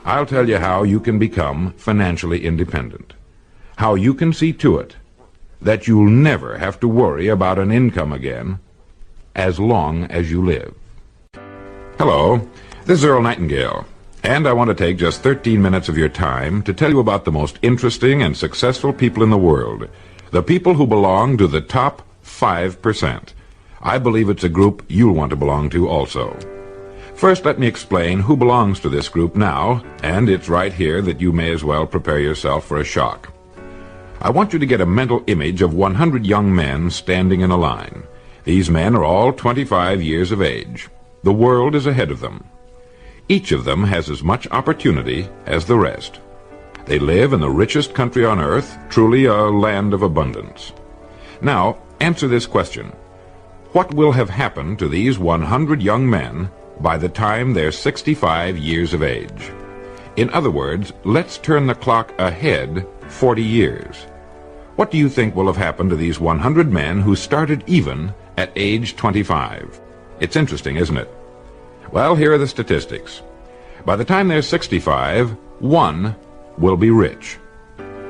I'll tell you how you can become financially independent. How you can see to it that you'll never have to worry about an income again as long as you live. Hello, this is Earl Nightingale, and I want to take just 13 minutes of your time to tell you about the most interesting and successful people in the world, the people who belong to the top 5%. I believe it's a group you'll want to belong to also. First, let me explain who belongs to this group now, and it's right here that you may as well prepare yourself for a shock. I want you to get a mental image of 100 young men standing in a line. These men are all 25 years of age. The world is ahead of them. Each of them has as much opportunity as the rest. They live in the richest country on earth, truly a land of abundance. Now, answer this question. What will have happened to these 100 young men by the time they're 65 years of age? In other words, let's turn the clock ahead 40 years. What do you think will have happened to these 100 men who started even at age 25? It's interesting, isn't it? Well, here are the statistics. By the time they're 65, 1 will be rich.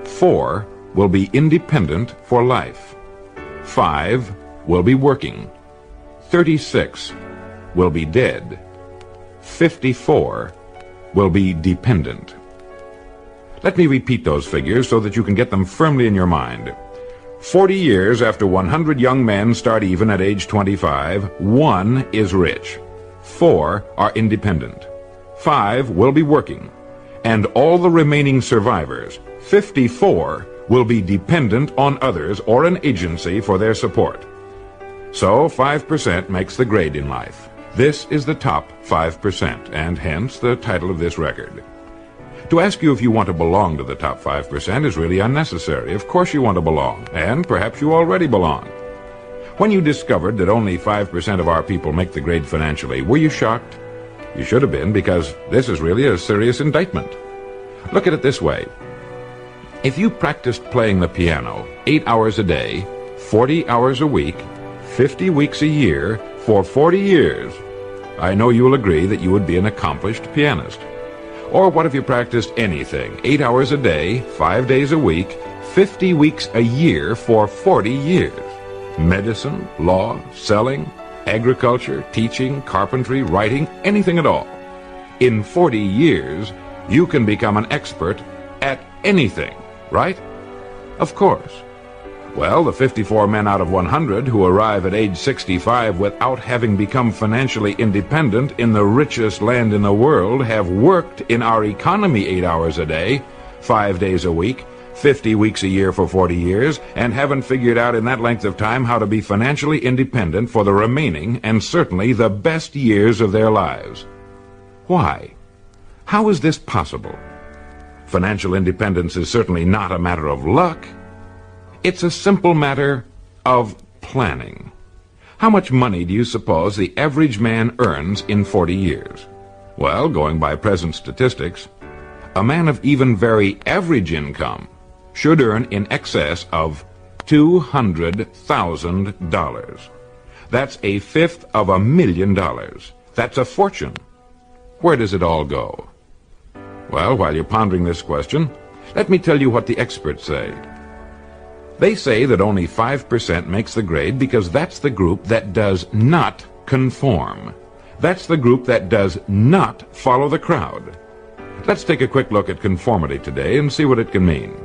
4 will be independent for life. 5 will be working. 36 will be dead. 54 will be dependent. Let me repeat those figures so that you can get them firmly in your mind. 40 years after 100 young men start even at age 25, 1 is rich. 4 are independent. 5 will be working. And all the remaining survivors, 54, will be dependent on others or an agency for their support. So 5% makes the grade in life. This is the top 5%, and hence the title of this record. To ask you if you want to belong to the top 5% is really unnecessary. Of course you want to belong, and perhaps you already belong. When you discovered that only 5% of our people make the grade financially, were you shocked? You should have been, because this is really a serious indictment. Look at it this way. If you practiced playing the piano 8 hours a day, 40 hours a week, 50 weeks a year, for 40 years, I know you'll agree that you would be an accomplished pianist. Or what if you practiced anything, 8 hours a day, 5 days a week, 50 weeks a year for 40 years? Medicine, law, selling, agriculture, teaching, carpentry, writing, anything at all. In 40 years, you can become an expert at anything, right? Of course. Well, the 54 men out of 100 who arrive at age 65 without having become financially independent in the richest land in the world have worked in our economy 8 hours a day, 5 days a week, 50 weeks a year for 40 years, and haven't figured out in that length of time how to be financially independent for the remaining and certainly the best years of their lives. Why? How is this possible? Financial independence is certainly not a matter of luck. It's a simple matter of planning. How much money do you suppose the average man earns in 40 years? Well, going by present statistics, a man of even very average income should earn in excess of $200,000. That's a fifth of $1,000,000. That's a fortune. Where does it all go? Well, while you're pondering this question, let me tell you what the experts say. They say that only 5% makes the grade because that's the group that does not conform. That's the group that does not follow the crowd. Let's take a quick look at conformity today and see what it can mean.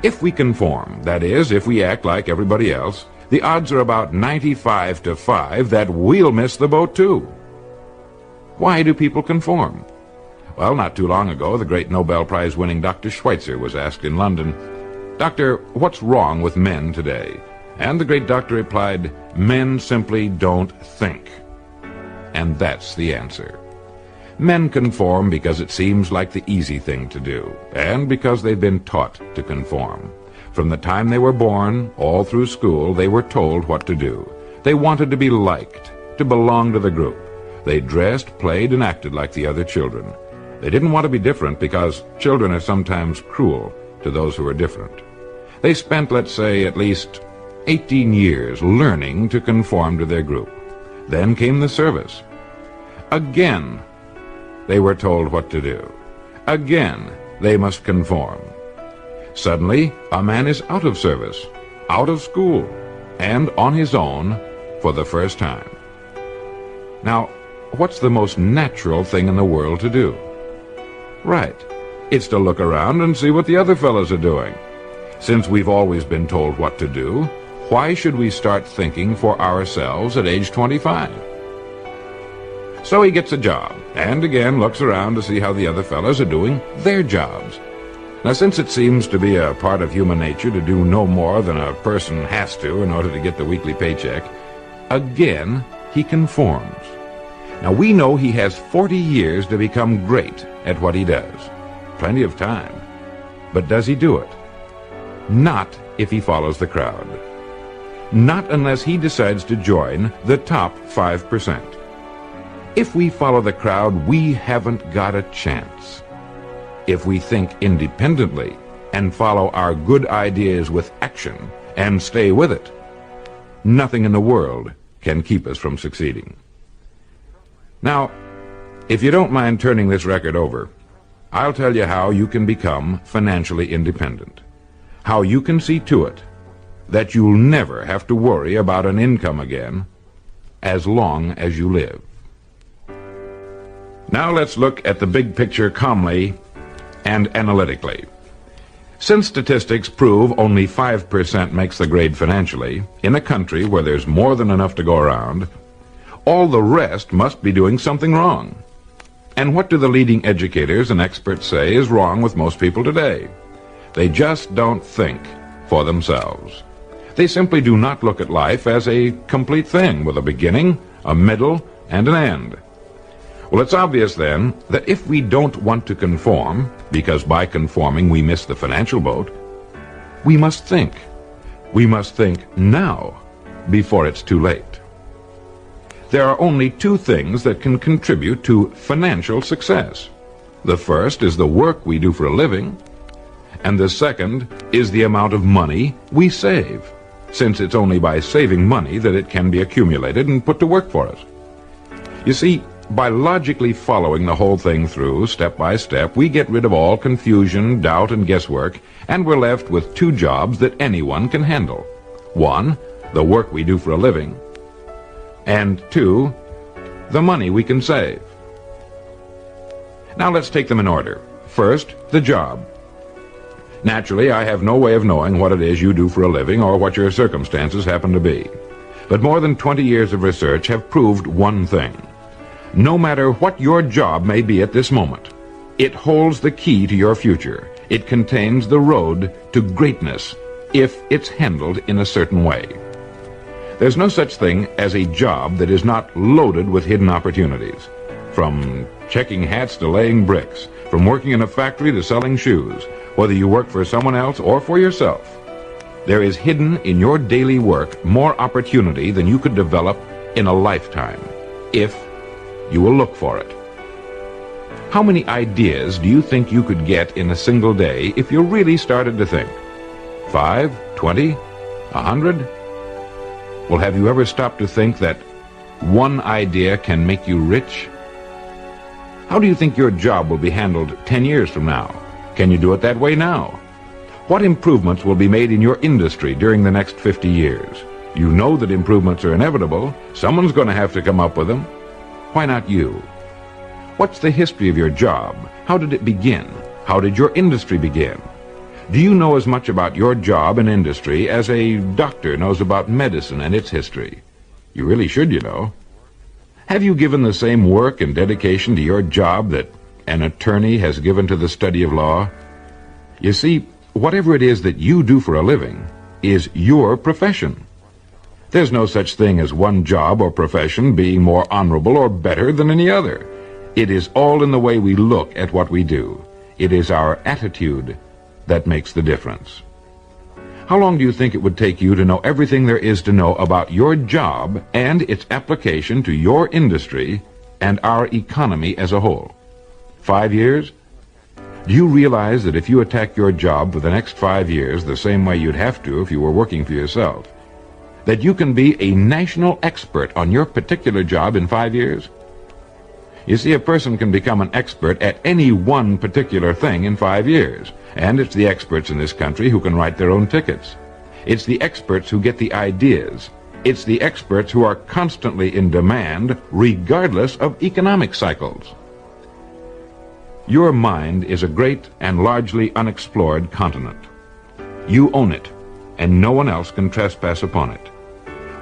If we conform, that is, if we act like everybody else, the odds are about 95 to 5 that we'll miss the boat too. Why do people conform? Well, not too long ago, the great Nobel Prize-winning Dr. Schweitzer was asked in London, "Doctor, what's wrong with men today?" And the great doctor replied, "Men simply don't think." And that's the answer. Men conform because it seems like the easy thing to do, and because they've been taught to conform. From the time they were born, all through school, they were told what to do. They wanted to be liked, to belong to the group. They dressed, played, and acted like the other children. They didn't want to be different because children are sometimes cruel to those who are different. They spent, let's say, at least 18 years learning to conform to their group. Then came the service. Again, they were told what to do. Again, they must conform. Suddenly, a man is out of service, out of school, and on his own for the first time. Now, what's the most natural thing in the world to do? Right. It's to look around and see what the other fellows are doing. Since we've always been told what to do, why should we start thinking for ourselves at age 25? So he gets a job, and again looks around to see how the other fellows are doing their jobs. Now, since it seems to be a part of human nature to do no more than a person has to in order to get the weekly paycheck, again he conforms. Now, we know he has 40 years to become great at what he does. Plenty of time. But does he do it? Not if he follows the crowd. Not unless he decides to join the top 5%. If we follow the crowd, we haven't got a chance. If we think independently and follow our good ideas with action and stay with it, nothing in the world can keep us from succeeding. Now, if you don't mind turning this record over, I'll tell you how you can become financially independent. How you can see to it that you'll never have to worry about an income again as long as you live. Now let's look at the big picture calmly and analytically. Since statistics prove only 5% makes the grade financially, in a country where there's more than enough to go around, all the rest must be doing something wrong. And what do the leading educators and experts say is wrong with most people today? They just don't think for themselves. They simply do not look at life as a complete thing with a beginning, a middle, and an end. Well, it's obvious then that if we don't want to conform, because by conforming we miss the financial boat, we must think. We must think now, before it's too late. There are only two things that can contribute to financial success. The first is the work we do for a living, and the second is the amount of money we save, since it's only by saving money that it can be accumulated and put to work for us. You see, by logically following the whole thing through, step by step, we get rid of all confusion, doubt, and guesswork, and we're left with two jobs that anyone can handle. One, the work we do for a living, and two, the money we can save. Now let's take them in order. First, the job. Naturally, I have no way of knowing what it is you do for a living or what your circumstances happen to be. But more than 20 years of research have proved one thing. No matter what your job may be at this moment, it holds the key to your future. It contains the road to greatness if it's handled in a certain way. There's no such thing as a job that is not loaded with hidden opportunities. From checking hats to laying bricks, from working in a factory to selling shoes, whether you work for someone else or for yourself, there is hidden in your daily work more opportunity than you could develop in a lifetime, if you will look for it. How many ideas do you think you could get in a single day if you really started to think? 5, 20, 100? Well, have you ever stopped to think that one idea can make you rich? How do you think your job will be handled 10 years from now? Can you do it that way now? What improvements will be made in your industry during the next 50 years? You know that improvements are inevitable. Someone's going to have to come up with them. Why not you? What's the history of your job? How did it begin? How did your industry begin? Do you know as much about your job and industry as a doctor knows about medicine and its history? You really should, you know. Have you given the same work and dedication to your job that an attorney has given to the study of law? You see, whatever it is that you do for a living is your profession. There's no such thing as one job or profession being more honorable or better than any other. It is all in the way we look at what we do. It is our attitude that makes the difference. How long do you think it would take you to know everything there is to know about your job and its application to your industry and our economy as a whole? 5 years? Do you realize that if you attack your job for the next 5 years the same way you'd have to if you were working for yourself, that you can be a national expert on your particular job in 5 years? You see, a person can become an expert at any one particular thing in 5 years, and it's the experts in this country who can write their own tickets. It's the experts who get the ideas. It's the experts who are constantly in demand, regardless of economic cycles. Your mind is a great and largely unexplored continent. You own it, and no one else can trespass upon it.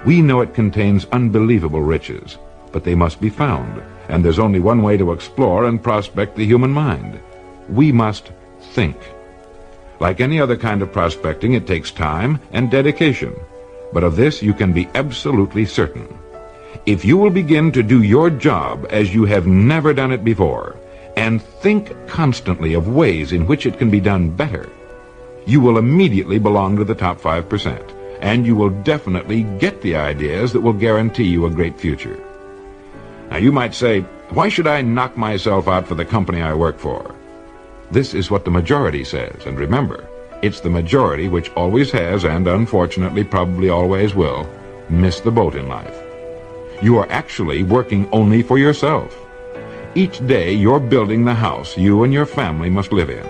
We know it contains unbelievable riches, but they must be found, and there's only one way to explore and prospect the human mind. We must think. Like any other kind of prospecting, it takes time and dedication, but of this you can be absolutely certain. If you will begin to do your job as you have never done it before, and think constantly of ways in which it can be done better, you will immediately belong to the top 5%, and you will definitely get the ideas that will guarantee you a great future. Now you might say, why should I knock myself out for the company I work for? This is what the majority says, and remember, it's the majority which always has, and unfortunately probably always will, miss the boat in life. You are actually working only for yourself. Each day you're building the house you and your family must live in,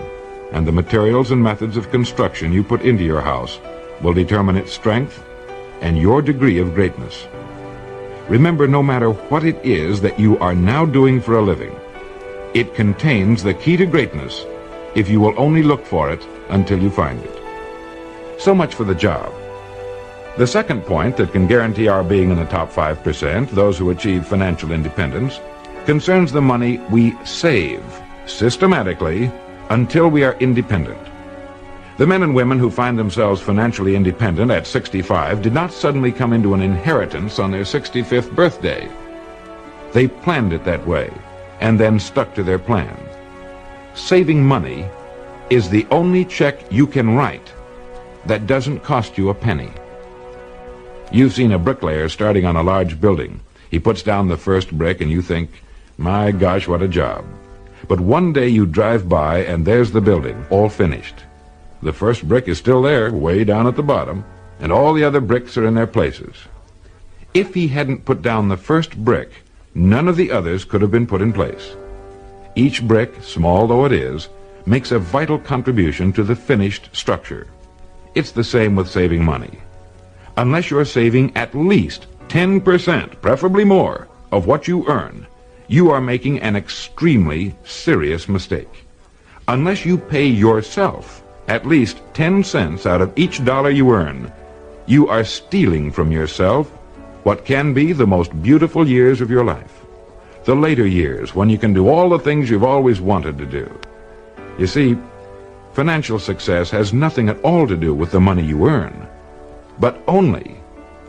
and the materials and methods of construction you put into your house will determine its strength and your degree of greatness. Remember, no matter what it is that you are now doing for a living, it contains the key to greatness if you will only look for it until you find it. So much for the job. The second point that can guarantee our being in the top 5%, those who achieve financial independence, concerns the money we save systematically until we are independent. The men and women who find themselves financially independent at 65 did not suddenly come into an inheritance on their 65th birthday. They planned it that way and then stuck to their plan. Saving money is the only check you can write that doesn't cost you a penny. You've seen a bricklayer starting on a large building. He puts down the first brick and you think, my gosh, what a job. But one day you drive by and there's the building, all finished. The first brick is still there, way down at the bottom, and all the other bricks are in their places. If he hadn't put down the first brick, none of the others could have been put in place. Each brick, small though it is, makes a vital contribution to the finished structure. It's the same with saving money. Unless you're saving at least 10%, preferably more, of what you earn, you are making an extremely serious mistake. Unless you pay yourself at least 10 cents out of each dollar you earn, you are stealing from yourself what can be the most beautiful years of your life. The later years, when you can do all the things you've always wanted to do. You see, financial success has nothing at all to do with the money you earn, but only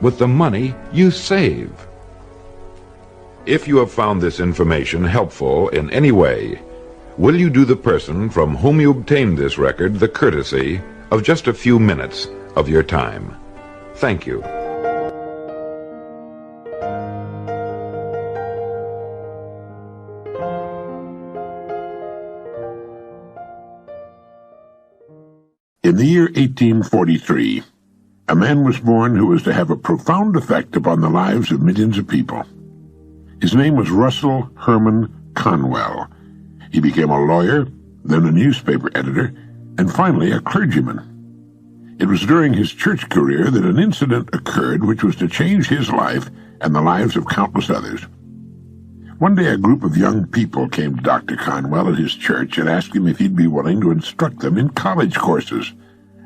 with the money you save. If you have found this information helpful in any way, will you do the person from whom you obtained this record the courtesy of just a few minutes of your time? Thank you. In the year 1843, a man was born who was to have a profound effect upon the lives of millions of people. His name was Russell Herman Conwell. He became a lawyer, then a newspaper editor, and finally a clergyman. It was during his church career that an incident occurred which was to change his life and the lives of countless others. One day a group of young people came to Dr. Conwell at his church and asked him if he'd be willing to instruct them in college courses.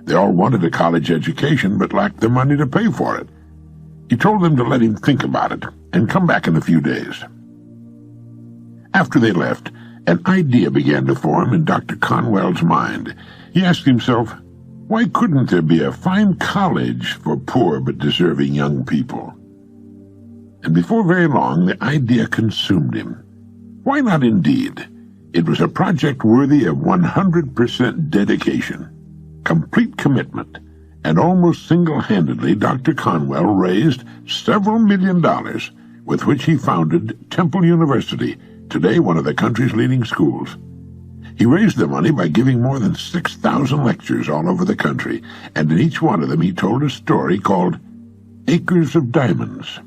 They all wanted a college education but lacked the money to pay for it. He told them to let him think about it and come back in a few days. After they left, an idea began to form in Dr. Conwell's mind. He asked himself, why couldn't there be a fine college for poor but deserving young people? And before very long, the idea consumed him. Why not indeed? It was a project worthy of 100% dedication, complete commitment, and almost single-handedly Dr. Conwell raised several $1 million with which he founded Temple University, today one of the country's leading schools. He raised the money by giving more than 6,000 lectures all over the country, and in each one of them he told a story called Acres of Diamonds.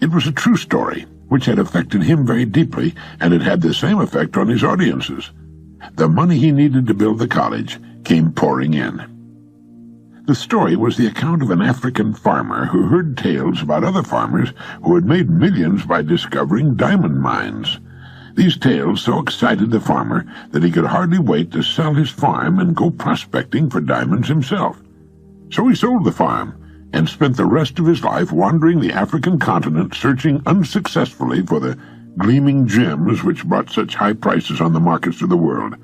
It was a true story, which had affected him very deeply, and it had the same effect on his audiences. The money he needed to build the college came pouring in. The story was the account of an African farmer who heard tales about other farmers who had made millions by discovering diamond mines. These tales so excited the farmer that he could hardly wait to sell his farm and go prospecting for diamonds himself. So he sold the farm and spent the rest of his life wandering the African continent, searching unsuccessfully for the gleaming gems which brought such high prices on the markets of the world.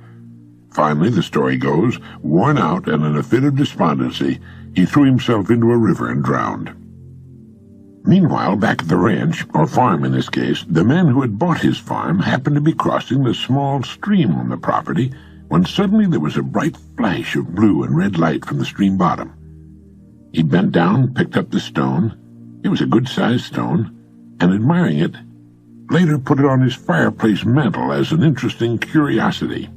Finally, the story goes, worn out and in a fit of despondency, he threw himself into a river and drowned. Meanwhile, back at the ranch, or farm in this case, the man who had bought his farm happened to be crossing the small stream on the property when suddenly there was a bright flash of blue and red light from the stream bottom. He bent down, picked up the stone. It was a good-sized stone, and admiring it, later put it on his fireplace mantel as an interesting curiosity.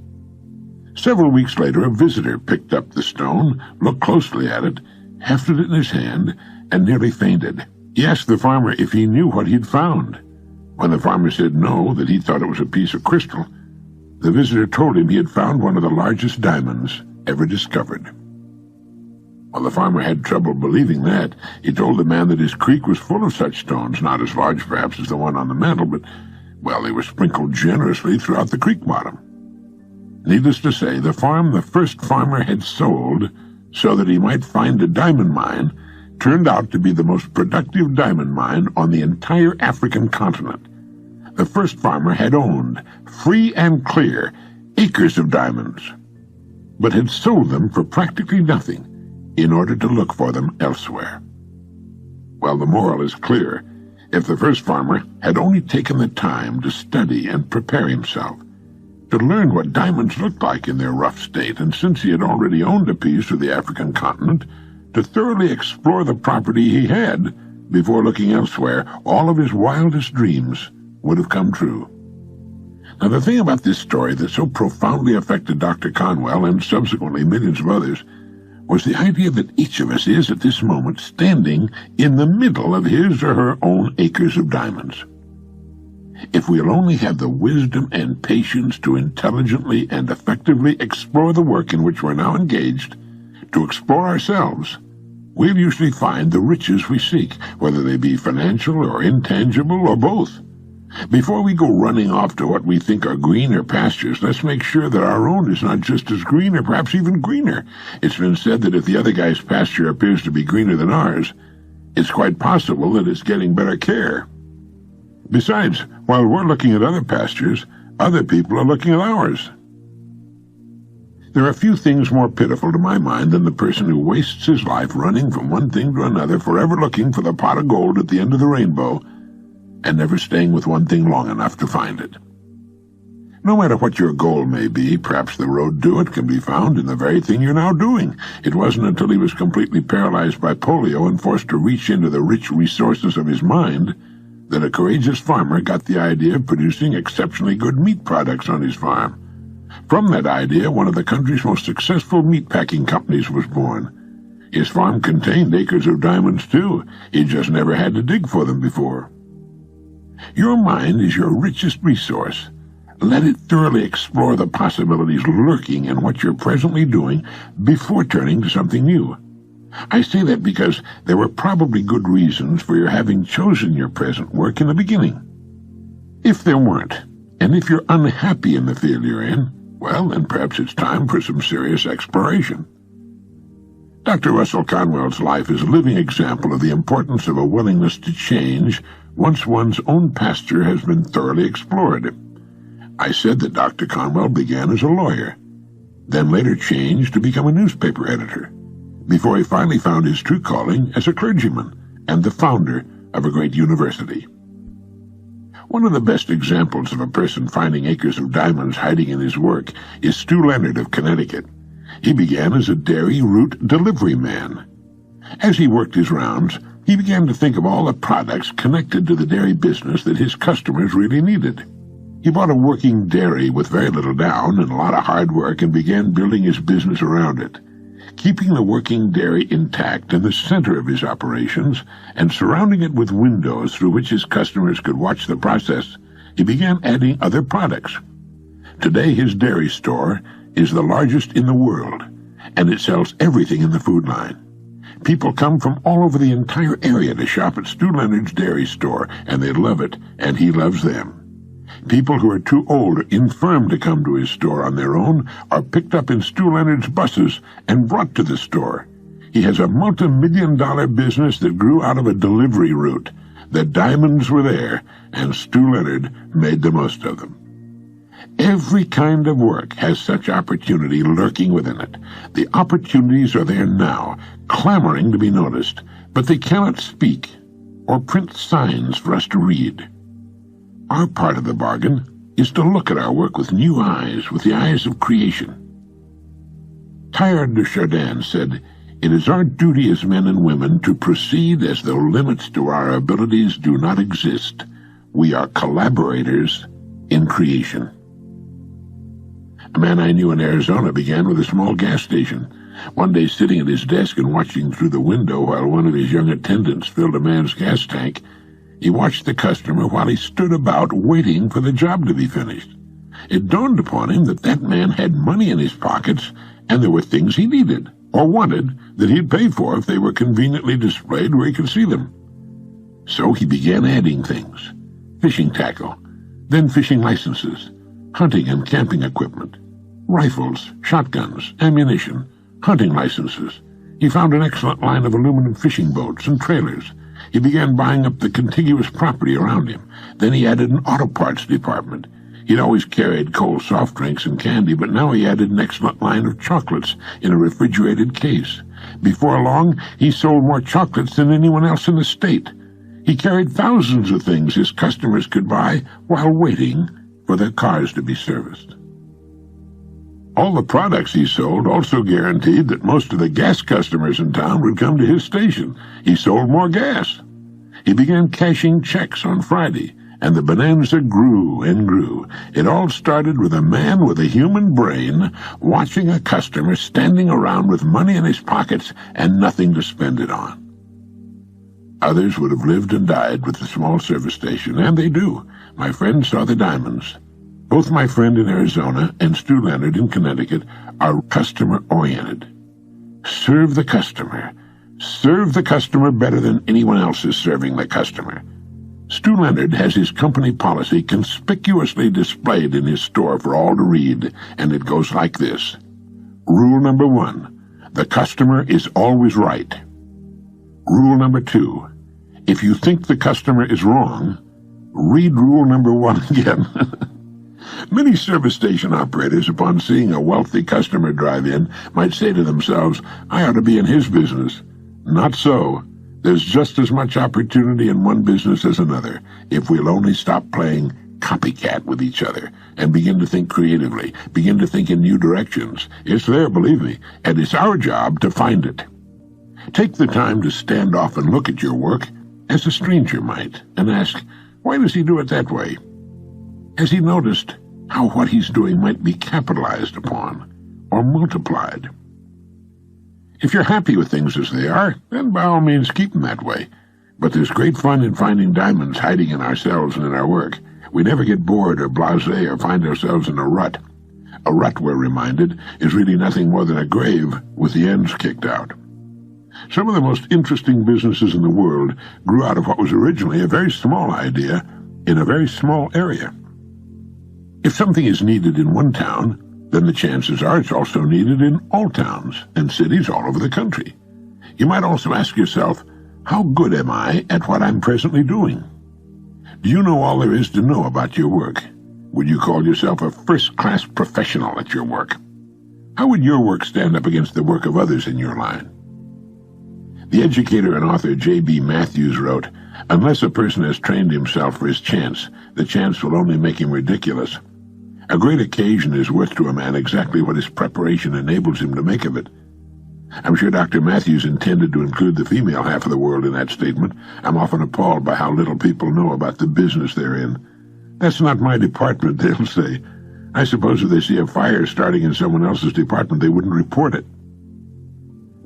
Several weeks later, a visitor picked up the stone, looked closely at it, hefted it in his hand, and nearly fainted. He asked the farmer if he knew what he'd found. When the farmer said no, that he thought it was a piece of crystal, the visitor told him he had found one of the largest diamonds ever discovered. While the farmer had trouble believing that, he told the man that his creek was full of such stones, not as large perhaps as the one on the mantel, but, well, they were sprinkled generously throughout the creek bottom. Needless to say, the farm the first farmer had sold so that he might find a diamond mine turned out to be the most productive diamond mine on the entire African continent. The first farmer had owned, free and clear, acres of diamonds, but had sold them for practically nothing in order to look for them elsewhere. Well, the moral is clear. If the first farmer had only taken the time to study and prepare himself, to learn what diamonds looked like in their rough state, and since he had already owned a piece of the African continent, to thoroughly explore the property he had before looking elsewhere, all of his wildest dreams would have come true. Now, the thing about this story that so profoundly affected Dr. Conwell and subsequently millions of others was the idea that each of us is at this moment standing in the middle of his or her own acres of diamonds. If we'll only have the wisdom and patience to intelligently and effectively explore the work in which we're now engaged, to explore ourselves, we'll usually find the riches we seek, whether they be financial or intangible or both. Before we go running off to what we think are greener pastures, let's make sure that our own is not just as green or perhaps even greener. It's been said that if the other guy's pasture appears to be greener than ours, it's quite possible that it's getting better care. Besides, while we're looking at other pastures, other people are looking at ours. There are few things more pitiful to my mind than the person who wastes his life running from one thing to another, forever looking for the pot of gold at the end of the rainbow, and never staying with one thing long enough to find it. No matter what your goal may be, perhaps the road to it can be found in the very thing you're now doing. It wasn't until he was completely paralyzed by polio and forced to reach into the rich resources of his mind that a courageous farmer got the idea of producing exceptionally good meat products on his farm. From that idea, one of the country's most successful meatpacking companies was born. His farm contained acres of diamonds, too. He just never had to dig for them before. Your mind is your richest resource. Let it thoroughly explore the possibilities lurking in what you're presently doing before turning to something new. I say that because there were probably good reasons for your having chosen your present work in the beginning. If there weren't, and if you're unhappy in the field you're in, well, then perhaps it's time for some serious exploration. Dr. Russell Conwell's life is a living example of the importance of a willingness to change once one's own pasture has been thoroughly explored. I said that Dr. Conwell began as a lawyer, then later changed to become a newspaper editor, before he finally found his true calling as a clergyman and the founder of a great university. One of the best examples of a person finding acres of diamonds hiding in his work is Stu Leonard of Connecticut. He began as a dairy route delivery man. As he worked his rounds, he began to think of all the products connected to the dairy business that his customers really needed. He bought a working dairy with very little down and a lot of hard work and began building his business around it. Keeping the working dairy intact in the center of his operations and surrounding it with windows through which his customers could watch the process, he began adding other products. Today his dairy store is the largest in the world, and it sells everything in the food line. People come from all over the entire area to shop at Stu Leonard's dairy store, and they love it, and he loves them. People who are too old or infirm to come to his store on their own are picked up in Stu Leonard's buses and brought to the store. He has a multi-million-dollar business that grew out of a delivery route. The diamonds were there, and Stu Leonard made the most of them. Every kind of work has such opportunity lurking within it. The opportunities are there now, clamoring to be noticed, but they cannot speak or print signs for us to read. Our part of the bargain is to look at our work with new eyes, with the eyes of creation. Teilhard de Chardin said, "It is our duty as men and women to proceed as though limits to our abilities do not exist. We are collaborators in creation." A man I knew in Arizona began with a small gas station. One day, sitting at his desk and watching through the window while one of his young attendants filled a man's gas tank, he watched the customer while he stood about waiting for the job to be finished. It dawned upon him that that man had money in his pockets, and there were things he needed, or wanted, that he'd pay for if they were conveniently displayed where he could see them. So he began adding things: fishing tackle, then fishing licenses, hunting and camping equipment, rifles, shotguns, ammunition, hunting licenses. He found an excellent line of aluminum fishing boats and trailers. He began buying up the contiguous property around him. Then he added an auto parts department. He'd always carried cold soft drinks and candy, but now he added an excellent line of chocolates in a refrigerated case. Before long, he sold more chocolates than anyone else in the state. He carried thousands of things his customers could buy while waiting for their cars to be serviced. All the products he sold also guaranteed that most of the gas customers in town would come to his station. He sold more gas. He began cashing checks on Friday, and the bonanza grew and grew. It all started with a man with a human brain watching a customer standing around with money in his pockets and nothing to spend it on. Others would have lived and died with the small service station, and they do. My friend saw the diamonds. Both my friend in Arizona and Stu Leonard in Connecticut are customer-oriented. Serve the customer. Serve the customer better than anyone else is serving the customer. Stu Leonard has his company policy conspicuously displayed in his store for all to read, and it goes like this. Rule number 1, the customer is always right. Rule number 2, if you think the customer is wrong, read rule number 1 again. Many service station operators, upon seeing a wealthy customer drive in, might say to themselves, I ought to be in his business. Not so. There's just as much opportunity in one business as another, if we'll only stop playing copycat with each other and begin to think creatively, begin to think in new directions. It's there, believe me, and it's our job to find it. Take the time to stand off and look at your work as a stranger might, and ask, why does he do it that way? Has he noticed how what he's doing might be capitalized upon or multiplied? If you're happy with things as they are, then by all means keep them that way. But there's great fun in finding diamonds hiding in ourselves and in our work. We never get bored or blasé or find ourselves in a rut. A rut, we're reminded, is really nothing more than a grave with the ends kicked out. Some of the most interesting businesses in the world grew out of what was originally a very small idea in a very small area. If something is needed in one town, then the chances are it's also needed in all towns and cities all over the country. You might also ask yourself, how good am I at what I'm presently doing? Do you know all there is to know about your work? Would you call yourself a first-class professional at your work? How would your work stand up against the work of others in your line? The educator and author J.B. Matthews wrote, unless a person has trained himself for his chance, the chance will only make him ridiculous. A great occasion is worth to a man exactly what his preparation enables him to make of it. I'm sure Dr. Matthews intended to include the female half of the world in that statement. I'm often appalled by how little people know about the business they're in. That's not my department, they'll say. I suppose if they see a fire starting in someone else's department, they wouldn't report it.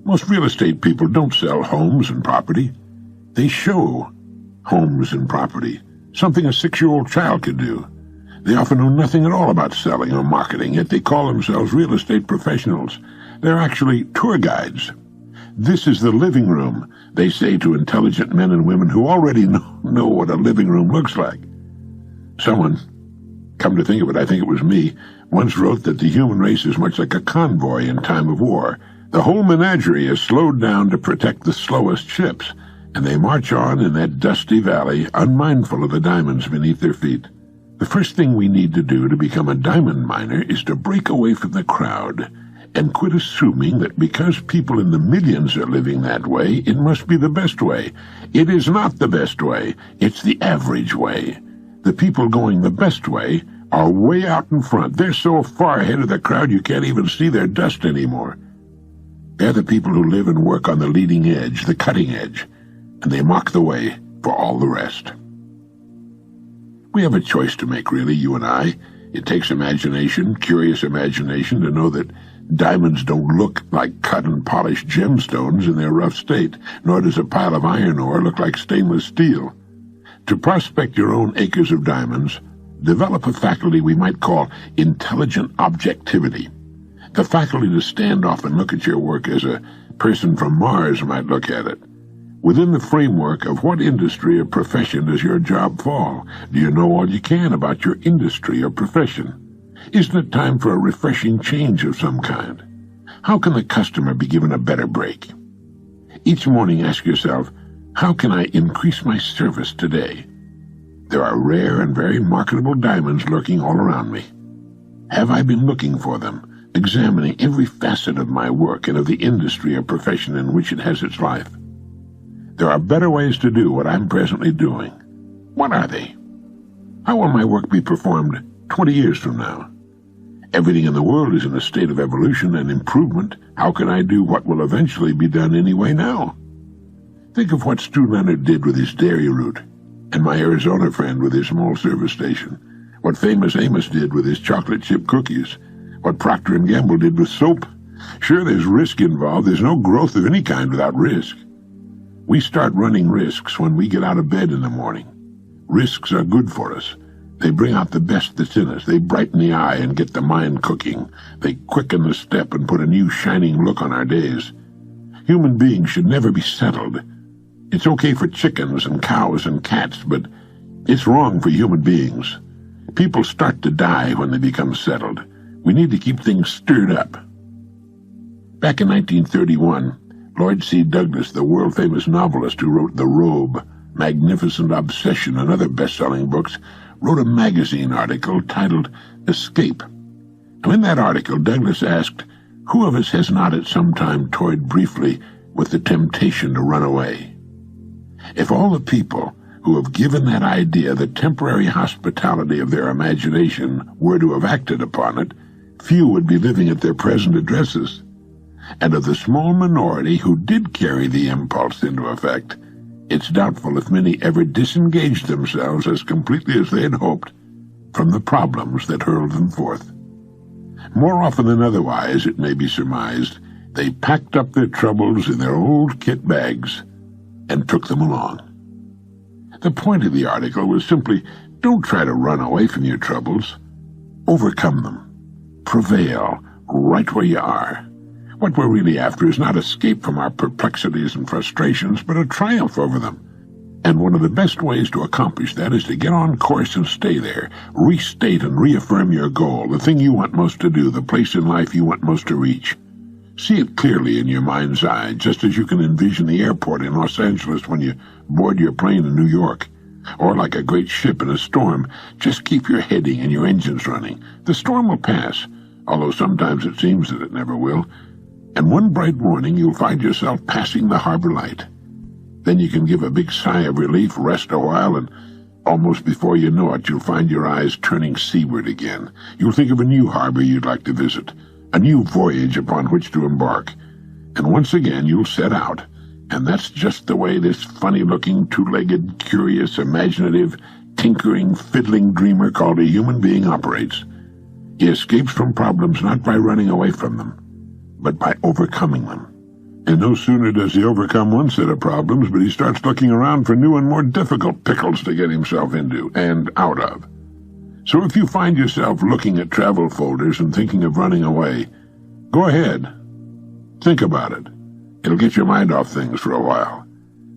Most real estate people don't sell homes and property. They show homes and property, something a 6-year-old child could do. They often know nothing at all about selling or marketing, yet they call themselves real estate professionals. They're actually tour guides. This is the living room, they say to intelligent men and women who already know what a living room looks like. Someone, come to think of it, I think it was me, once wrote that the human race is much like a convoy in time of war. The whole menagerie is slowed down to protect the slowest ships, and they march on in that dusty valley, unmindful of the diamonds beneath their feet. The first thing we need to do to become a diamond miner is to break away from the crowd and quit assuming that because people in the millions are living that way, it must be the best way. It is not the best way. It's the average way. The people going the best way are way out in front. They're so far ahead of the crowd you can't even see their dust anymore. They're the people who live and work on the leading edge, the cutting edge, and they mark the way for all the rest. We have a choice to make, really, you and I. It takes imagination, curious imagination, to know that diamonds don't look like cut and polished gemstones in their rough state, nor does a pile of iron ore look like stainless steel. To prospect your own acres of diamonds, develop a faculty we might call intelligent objectivity. The faculty to stand off and look at your work as a person from Mars might look at it. Within the framework of what industry or profession does your job fall? Do you know all you can about your industry or profession? Isn't it time for a refreshing change of some kind? How can the customer be given a better break? Each morning ask yourself, how can I increase my service today? There are rare and very marketable diamonds lurking all around me. Have I been looking for them, examining every facet of my work and of the industry or profession in which it has its life? There are better ways to do what I'm presently doing. What are they? How will my work be performed 20 years from now? Everything in the world is in a state of evolution and improvement. How can I do what will eventually be done anyway now? Think of what Stu Leonard did with his dairy route, and my Arizona friend with his small service station. What Famous Amos did with his chocolate chip cookies. What Procter & Gamble did with soap. Sure, there's risk involved. There's no growth of any kind without risk. We start running risks when we get out of bed in the morning. Risks are good for us. They bring out the best that's in us. They brighten the eye and get the mind cooking. They quicken the step and put a new shining look on our days. Human beings should never be settled. It's okay for chickens and cows and cats, but it's wrong for human beings. People start to die when they become settled. We need to keep things stirred up. Back in 1931, Lloyd C. Douglas, the world-famous novelist who wrote The Robe, Magnificent Obsession, and other best-selling books, wrote a magazine article titled Escape. Now, in that article, Douglas asked, who of us has not at some time toyed briefly with the temptation to run away? If all the people who have given that idea the temporary hospitality of their imagination were to have acted upon it, few would be living at their present addresses. And of the small minority who did carry the impulse into effect, it's doubtful if many ever disengaged themselves as completely as they had hoped from the problems that hurled them forth. More often than otherwise, it may be surmised, they packed up their troubles in their old kit bags and took them along. The point of the article was simply, don't try to run away from your troubles. Overcome them. Prevail right where you are. What we're really after is not escape from our perplexities and frustrations, but a triumph over them. And one of the best ways to accomplish that is to get on course and stay there. Restate and reaffirm your goal, the thing you want most to do, the place in life you want most to reach. See it clearly in your mind's eye, just as you can envision the airport in Los Angeles when you board your plane in New York. Or like a great ship in a storm, just keep your heading and your engines running. The storm will pass, although sometimes it seems that it never will. And one bright morning you'll find yourself passing the harbor light. Then you can give a big sigh of relief, rest a while, and almost before you know it, you'll find your eyes turning seaward again. You'll think of a new harbor you'd like to visit, a new voyage upon which to embark. And once again you'll set out. And that's just the way this funny-looking, two-legged, curious, imaginative, tinkering, fiddling dreamer called a human being operates. He escapes from problems not by running away from them, but by overcoming them. And no sooner does he overcome one set of problems, but he starts looking around for new and more difficult pickles to get himself into and out of. So if you find yourself looking at travel folders and thinking of running away, go ahead. Think about it. It'll get your mind off things for a while.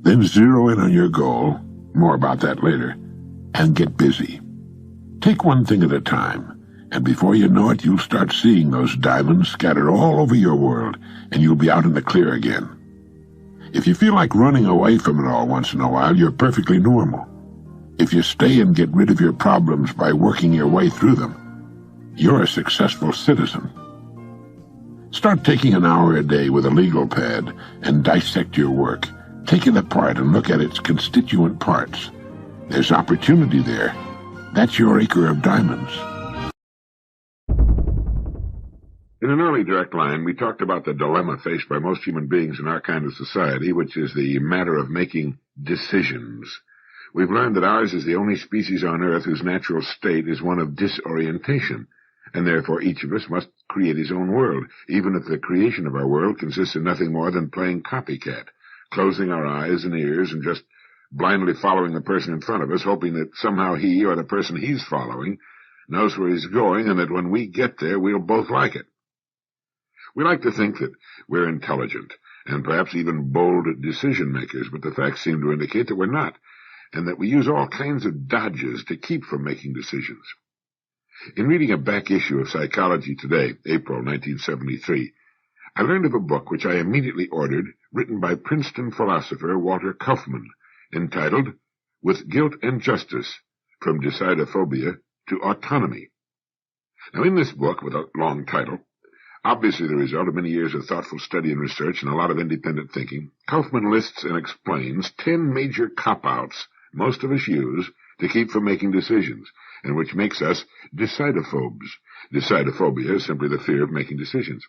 Then zero in on your goal, more about that later, and get busy. Take one thing at a time, and before you know it, you'll start seeing those diamonds scattered all over your world, and you'll be out in the clear again. If you feel like running away from it all once in a while, you're perfectly normal. If you stay and get rid of your problems by working your way through them, you're a successful citizen. Start taking an hour a day with a legal pad and dissect your work. Take it apart and look at its constituent parts. There's opportunity there. That's your acre of diamonds. In an early direct line, we talked about the dilemma faced by most human beings in our kind of society, which is the matter of making decisions. We've learned that ours is the only species on Earth whose natural state is one of disorientation, and therefore each of us must create his own world, even if the creation of our world consists in nothing more than playing copycat, closing our eyes and ears and just blindly following the person in front of us, hoping that somehow he or the person he's following knows where he's going and that when we get there, we'll both like it. We like to think that we're intelligent and perhaps even bold decision-makers, but the facts seem to indicate that we're not, and that we use all kinds of dodges to keep from making decisions. In reading a back issue of Psychology Today, April 1973, I learned of a book which I immediately ordered, written by Princeton philosopher Walter Kaufmann, entitled With Guilt and Justice, From Decidophobia to Autonomy. Now, in this book, with a long title, obviously the result of many years of thoughtful study and research and a lot of independent thinking, Kaufmann lists and explains 10 major cop-outs most of us use to keep from making decisions, and which makes us decidophobes. Decidophobia is simply the fear of making decisions.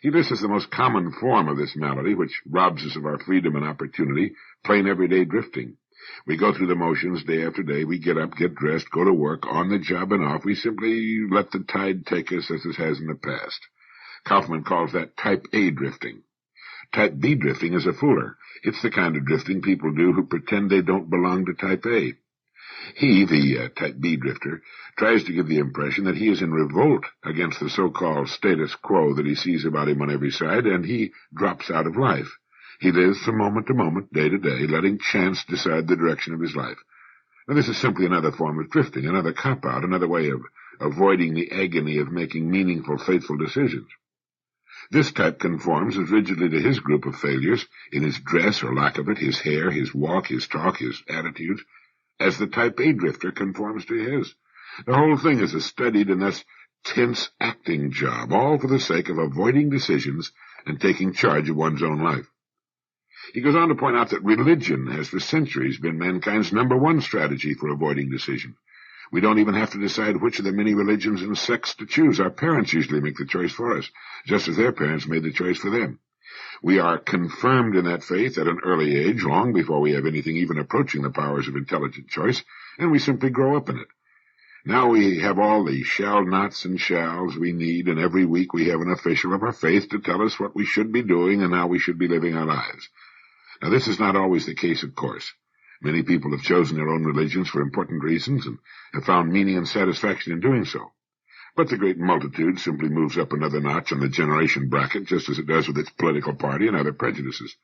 He lists as the most common form of this malady, which robs us of our freedom and opportunity, plain everyday drifting. We go through the motions day after day. We get up, get dressed, go to work, on the job and off. We simply let the tide take us as it has in the past. Kaufmann calls that Type A drifting. Type B drifting is a fooler. It's the kind of drifting people do who pretend they don't belong to Type A. He, the Type B drifter, tries to give the impression that he is in revolt against the so-called status quo that he sees about him on every side, and he drops out of life. He lives from moment to moment, day to day, letting chance decide the direction of his life. Now, this is simply another form of drifting, another cop-out, another way of avoiding the agony of making meaningful, faithful decisions. This type conforms as rigidly to his group of failures, in his dress or lack of it, his hair, his walk, his talk, his attitudes, as the Type A drifter conforms to his. The whole thing is a studied and thus tense acting job, all for the sake of avoiding decisions and taking charge of one's own life. He goes on to point out that religion has for centuries been mankind's number one strategy for avoiding decision. We don't even have to decide which of the many religions and sects to choose. Our parents usually make the choice for us, just as their parents made the choice for them. We are confirmed in that faith at an early age, long before we have anything even approaching the powers of intelligent choice, and we simply grow up in it. Now we have all the shall-nots and shalls we need, and every week we have an official of our faith to tell us what we should be doing and how we should be living our lives. Now, this is not always the case, of course. Many people have chosen their own religions for important reasons and have found meaning and satisfaction in doing so. But the great multitude simply moves up another notch on the generation bracket, just as it does with its political party and other prejudices.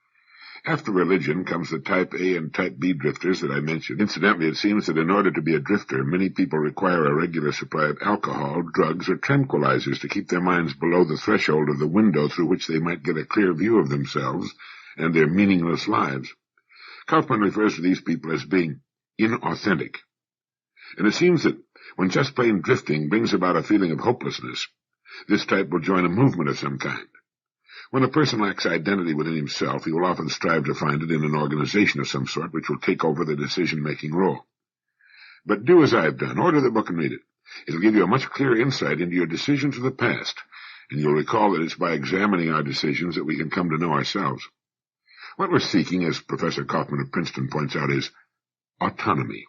After religion comes the Type A and Type B drifters that I mentioned. Incidentally, it seems that in order to be a drifter, many people require a regular supply of alcohol, drugs, or tranquilizers to keep their minds below the threshold of the window through which they might get a clear view of themselves and their meaningless lives. Kaufmann refers to these people as being inauthentic. And it seems that when just plain drifting brings about a feeling of hopelessness, this type will join a movement of some kind. When a person lacks identity within himself, he will often strive to find it in an organization of some sort which will take over the decision-making role. But do as I have done. Order the book and read it. It'll give you a much clearer insight into your decisions of the past, and you'll recall that it's by examining our decisions that we can come to know ourselves. What we're seeking, as Professor Kaufmann of Princeton points out, is autonomy,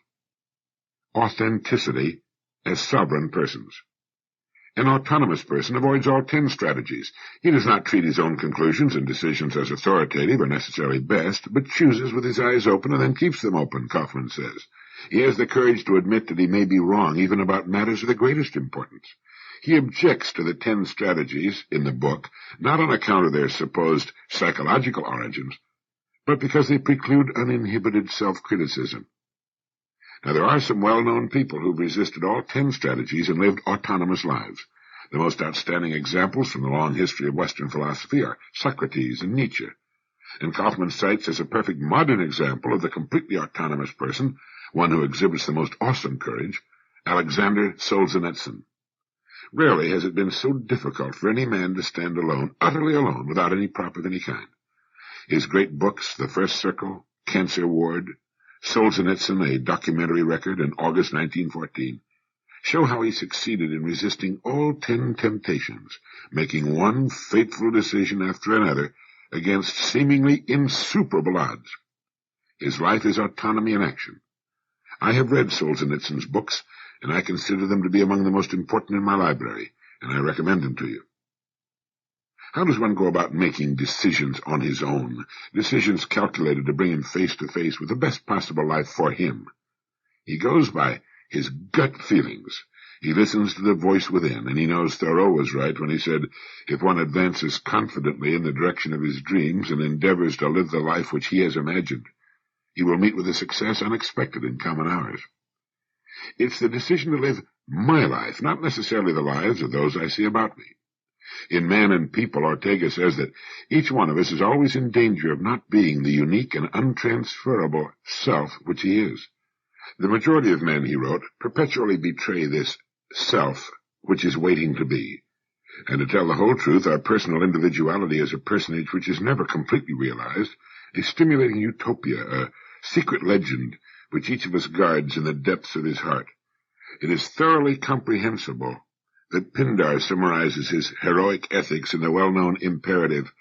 authenticity as sovereign persons. An autonomous person avoids all 10 strategies. He does not treat his own conclusions and decisions as authoritative or necessarily best, but chooses with his eyes open and then keeps them open, Kaufman says. He has the courage to admit that he may be wrong even about matters of the greatest importance. He objects to the 10 strategies in the book, not on account of their supposed psychological origins, but because they preclude uninhibited self-criticism. Now, there are some well-known people who've resisted all 10 strategies and lived autonomous lives. The most outstanding examples from the long history of Western philosophy are Socrates and Nietzsche. And Kaufman cites as a perfect modern example of the completely autonomous person, one who exhibits the most awesome courage, Alexander Solzhenitsyn. Rarely has it been so difficult for any man to stand alone, utterly alone, without any prop of any kind. His great books, The First Circle, Cancer Ward, Solzhenitsyn, a documentary record in August 1914, show how he succeeded in resisting all 10 temptations, making one fateful decision after another against seemingly insuperable odds. His life is autonomy in action. I have read Solzhenitsyn's books, and I consider them to be among the most important in my library, and I recommend them to you. How does one go about making decisions on his own, decisions calculated to bring him face to face with the best possible life for him? He goes by his gut feelings. He listens to the voice within, and he knows Thoreau was right when he said, if one advances confidently in the direction of his dreams and endeavors to live the life which he has imagined, he will meet with a success unexpected in common hours. It's the decision to live my life, not necessarily the lives of those I see about me. In Man and People, Ortega says that each one of us is always in danger of not being the unique and untransferable self which he is. The majority of men, he wrote, perpetually betray this self which is waiting to be. And to tell the whole truth, our personal individuality is a personage which is never completely realized, a stimulating utopia, a secret legend which each of us guards in the depths of his heart. It is thoroughly comprehensible that Pindar summarizes his heroic ethics in the well-known imperative,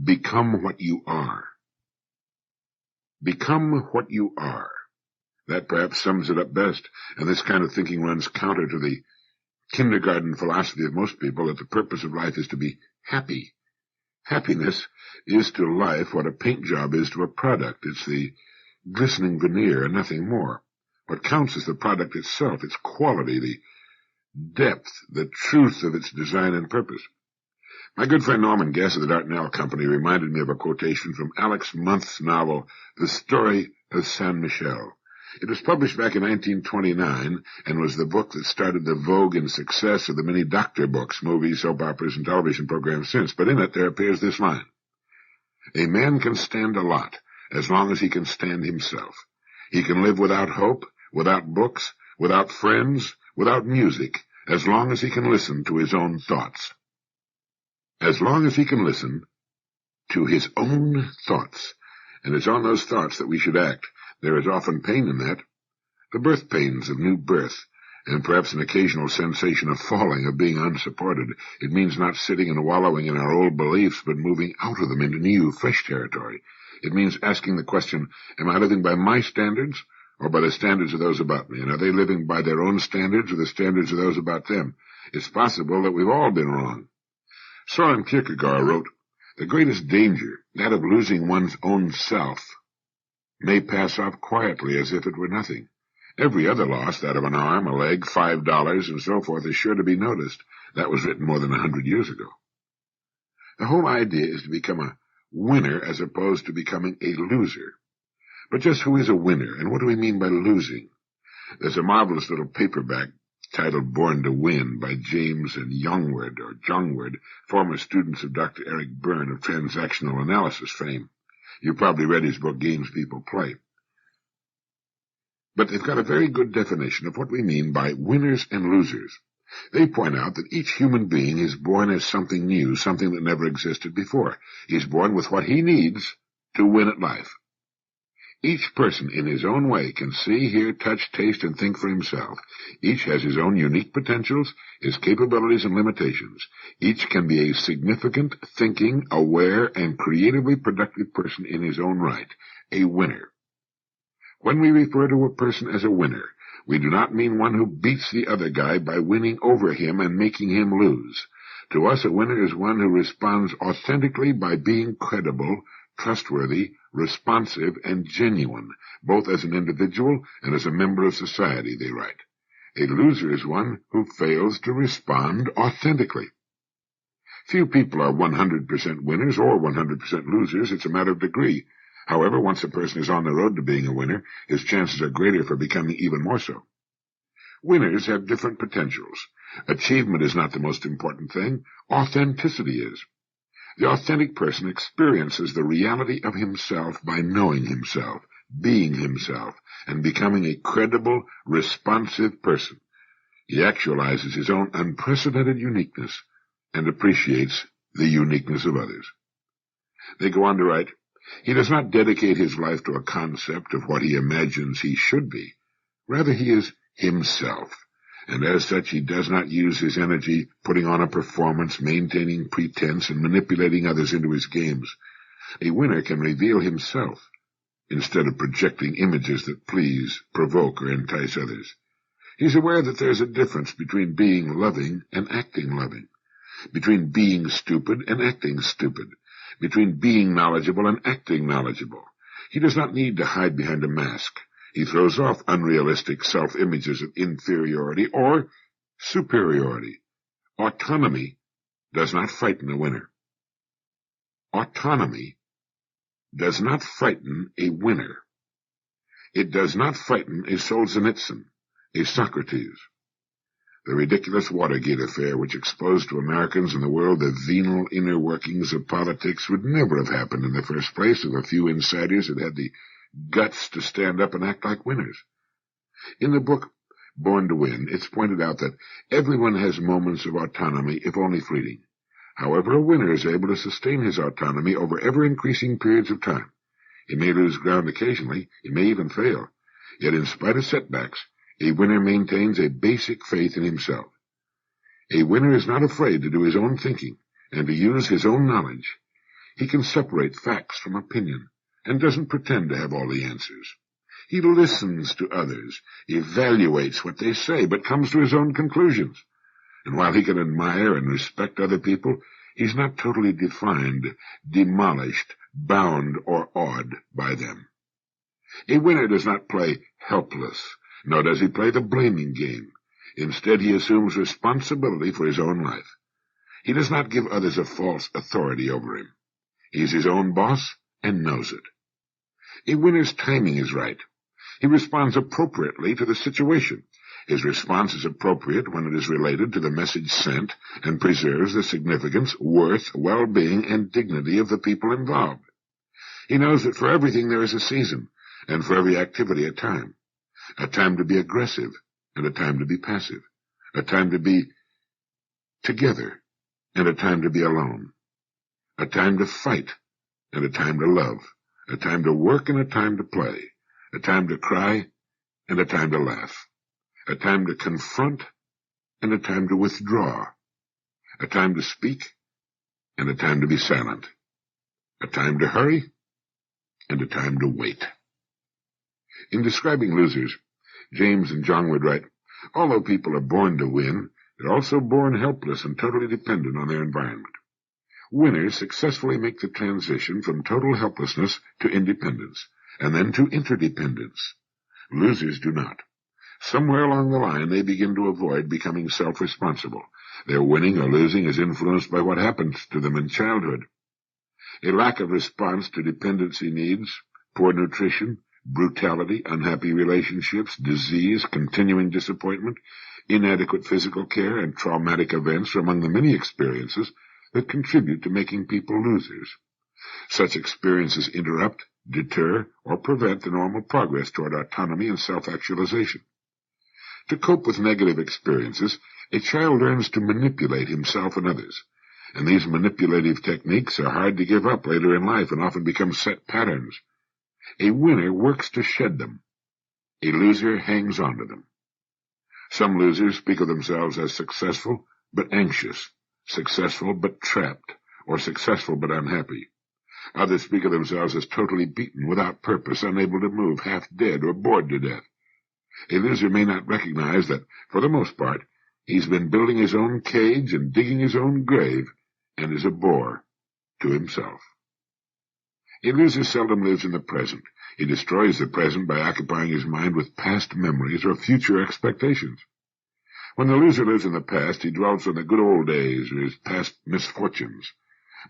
become what you are. Become what you are. That perhaps sums it up best, and this kind of thinking runs counter to the kindergarten philosophy of most people that the purpose of life is to be happy. Happiness is to life what a paint job is to a product. It's the glistening veneer and nothing more. What counts is the product itself, its quality, the depth, the truth of its design and purpose. My good friend Norman Guest of the Dartnell Company reminded me of a quotation from Alex Month's novel, The Story of San Michel. It was published back in 1929 and was the book that started the vogue and success of the many doctor books, movies, soap operas, and television programs since. But in it there appears this line: a man can stand a lot as long as he can stand himself. He can live without hope, without books, without friends, without music, as long as he can listen to his own thoughts. As long as he can listen to his own thoughts. And it's on those thoughts that we should act. There is often pain in that, the birth pains of new birth, and perhaps an occasional sensation of falling, of being unsupported. It means not sitting and wallowing in our old beliefs, but moving out of them into new, fresh territory. It means asking the question, am I living by my standards, or by the standards of those about me? And are they living by their own standards or the standards of those about them? It's possible that we've all been wrong. Soren Kierkegaard wrote, the greatest danger, that of losing one's own self, may pass off quietly as if it were nothing. Every other loss, that of an arm, a leg, $5, and so forth, is sure to be noticed. That was written more than 100 years ago. The whole idea is to become a winner as opposed to becoming a loser. But just who is a winner, and what do we mean by losing? There's a marvelous little paperback titled Born to Win by James and Jungwirth, former students of Dr. Eric Byrne of transactional analysis fame. You probably read his book, Games People Play. But they've got a very good definition of what we mean by winners and losers. They point out that each human being is born as something new, something that never existed before. He's born with what he needs to win at life. Each person in his own way can see, hear, touch, taste, and think for himself. Each has his own unique potentials, his capabilities and limitations. Each can be a significant, thinking, aware, and creatively productive person in his own right, a winner. When we refer to a person as a winner, We do not mean one who beats the other guy by winning over him and making him lose. To us, a winner is one who responds authentically by being credible, trustworthy, responsive, and genuine, both as an individual and as a member of society, they write. A loser is one who fails to respond authentically. Few people are 100% winners or 100% losers. It's a matter of degree. However, once a person is on the road to being a winner, his chances are greater for becoming even more so. Winners have different potentials. Achievement is not the most important thing. Authenticity is. The authentic person experiences the reality of himself by knowing himself, being himself, and becoming a credible, responsive person. He actualizes his own unprecedented uniqueness and appreciates the uniqueness of others. They go on to write, he does not dedicate his life to a concept of what he imagines he should be. Rather, he is himself, and as such he does not use his energy putting on a performance, maintaining pretense, and manipulating others into his games. A winner can reveal himself instead of projecting images that please, provoke, or entice others. He's aware that there's a difference between being loving and acting loving, between being stupid and acting stupid, between being knowledgeable and acting knowledgeable. He does not need to hide behind a mask. He throws off unrealistic self-images of inferiority or superiority. Autonomy does not frighten a winner. Autonomy does not frighten a winner. It does not frighten a Solzhenitsyn, a Socrates. The ridiculous Watergate affair, which exposed to Americans and the world the venal inner workings of politics, would never have happened in the first place if a few insiders had had the guts to stand up and act like winners. In the book Born to Win, it's pointed out that everyone has moments of autonomy, if only fleeting. However, a winner is able to sustain his autonomy over ever-increasing periods of time. He may lose ground occasionally, he may even fail. Yet in spite of setbacks, a winner maintains a basic faith in himself. A winner is not afraid to do his own thinking and to use his own knowledge. He can separate facts from opinion and doesn't pretend to have all the answers. He listens to others, evaluates what they say, but comes to his own conclusions. And while he can admire and respect other people, he's not totally defined, demolished, bound, or awed by them. A winner does not play helpless, nor does he play the blaming game. Instead, he assumes responsibility for his own life. He does not give others a false authority over him. He's his own boss and knows it. A winner's timing is right. He responds appropriately to the situation. His response is appropriate when it is related to the message sent and preserves the significance, worth, well-being, and dignity of the people involved. He knows that for everything there is a season, and for every activity a time to be aggressive and a time to be passive, a time to be together and a time to be alone, a time to fight and a time to love, a time to work and a time to play, a time to cry and a time to laugh, a time to confront and a time to withdraw, a time to speak and a time to be silent, a time to hurry and a time to wait. In describing losers, James and John would write, although people are born to win, they're also born helpless and totally dependent on their environment. Winners successfully make the transition from total helplessness to independence, and then to interdependence. Losers do not. Somewhere along the line, they begin to avoid becoming self-responsible. Their winning or losing is influenced by what happens to them in childhood. A lack of response to dependency needs, poor nutrition, brutality, unhappy relationships, disease, continuing disappointment, inadequate physical care, and traumatic events are among the many experiences that contribute to making people losers. Such experiences interrupt, deter, or prevent the normal progress toward autonomy and self-actualization. To cope with negative experiences, a child learns to manipulate himself and others, and these manipulative techniques are hard to give up later in life and often become set patterns. A winner works to shed them. A loser hangs on to them. Some losers speak of themselves as successful but anxious, successful but trapped, or successful but unhappy. Others speak of themselves as totally beaten, without purpose, unable to move, half dead, or bored to death. A loser may not recognize that, for the most part, he's been building his own cage and digging his own grave, and is a bore to himself. A loser seldom lives in the present. He destroys the present by occupying his mind with past memories or future expectations. When the loser lives in the past, he dwells on the good old days or his past misfortunes.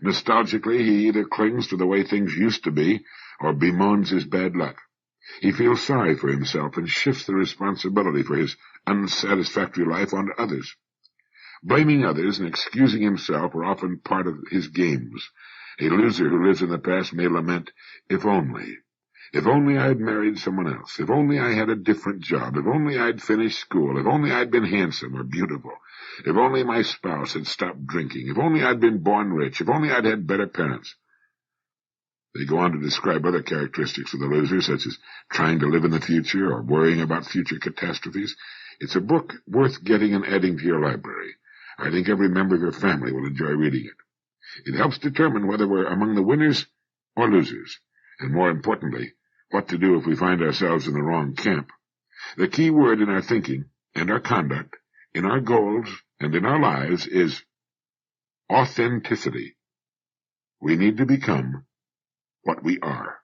Nostalgically, he either clings to the way things used to be or bemoans his bad luck. He feels sorry for himself and shifts the responsibility for his unsatisfactory life onto others. Blaming others and excusing himself are often part of his games. A loser who lives in the past may lament, if only I had married someone else, if only I had a different job, if only I'd finished school, if only I'd been handsome or beautiful, if only my spouse had stopped drinking, if only I'd been born rich, if only I'd had better parents. They go on to describe other characteristics of the loser, such as trying to live in the future or worrying about future catastrophes. It's a book worth getting and adding to your library. I think every member of your family will enjoy reading it. It helps determine whether we're among the winners or losers, and more importantly, what to do if we find ourselves in the wrong camp. The key word in our thinking and our conduct, in our goals and in our lives is authenticity. We need to become what we are.